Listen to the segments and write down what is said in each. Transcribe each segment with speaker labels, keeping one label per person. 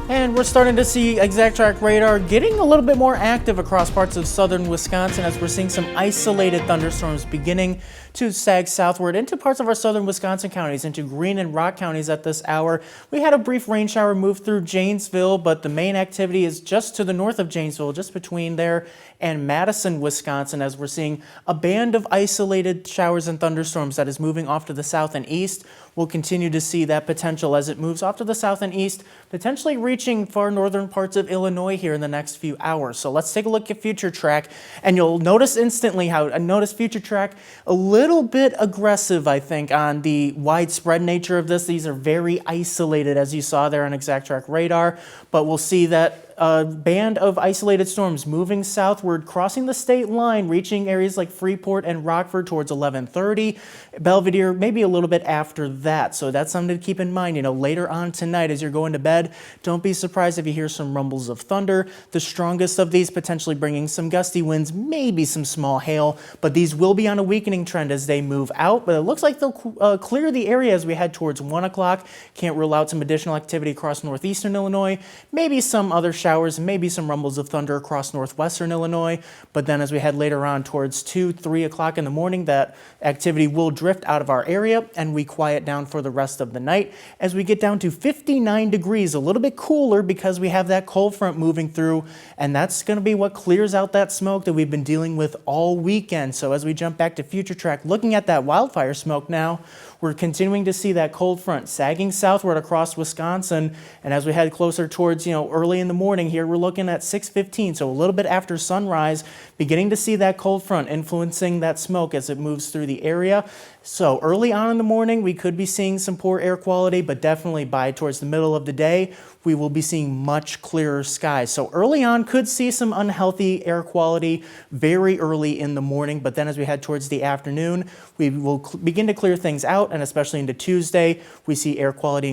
Speaker 1: And we're starting to see exact track radar getting a little bit more active across parts of southern Wisconsin as we're seeing some isolated thunderstorms beginning to sag southward into parts of our southern Wisconsin counties, into Greene and Rock counties at this hour. We had a brief rain shower move through Janesville, but the main activity is just to the north of Janesville, just between there and Madison, Wisconsin, as we're seeing a band of isolated showers and thunderstorms that is moving off to the south and east. We'll continue to see that potential as it moves off to the south and east, potentially reaching far northern parts of Illinois here in the next few hours. So let's take a look at Future Track, and you'll notice instantly how Future Track a little bit aggressive, I think, on the widespread nature of this. These are very isolated, as you saw there on Exact Track Radar, but we'll see that a band of isolated storms moving southward, crossing the state line, reaching areas like Freeport and Rockford towards 11:30. Belvedere, maybe a little bit after that. So that's something to keep in mind. Later on tonight as you're going to bed, don't be surprised if you hear some rumbles of thunder. The strongest of these potentially bringing some gusty winds, maybe some small hail, but these will be on a weakening trend as they move out. But it looks like they'll clear the area as we head towards 1 o'clock. Can't rule out some additional activity across northeastern Illinois, maybe some other showers, maybe some rumbles of thunder across northwestern Illinois. But then as we head later on towards 2, 3 o'clock in the morning, that activity will drift out of our area and we quiet down for the rest of the night as we get down to 59 degrees, a little bit cooler because we have that cold front moving through, and that's going to be what clears out that smoke that we've been dealing with all weekend. So as we jump back to Future Track, looking at that wildfire smoke now, we're continuing to see that cold front sagging southward across Wisconsin, and as we head closer towards, early in the morning here, we're looking at 6:15, so a little bit after sunrise, beginning to see that cold front influencing that smoke as it moves through the area. So early on in the morning, we could be seeing some poor air quality, but definitely by towards the middle of the day, we will be seeing much clearer skies. So early on, could see some unhealthy air quality very early in the morning, but then as we head towards the afternoon, we will begin to clear things out, and especially into Tuesday, we see air quality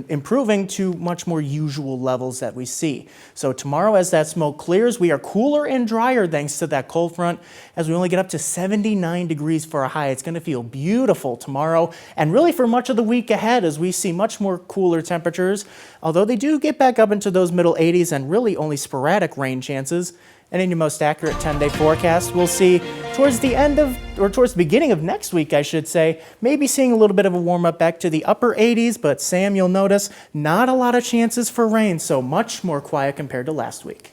Speaker 1: improving to much more usual levels that we see. So tomorrow, as that smoke clears, we are cooler and drier thanks to that cold front, as we only get up to 79 degrees for a high. It's going to feel beautiful tomorrow, and really for much of the week ahead as we see much more cooler temperatures, although they do get back up into those middle 80s and really only sporadic rain chances. And in your most accurate 10-day forecast, we'll see towards the beginning of next week, I should say, maybe seeing a little bit of a warm up back to the upper 80s, but Sam, you'll notice not a lot of chances for rain, so much more quiet compared to last week.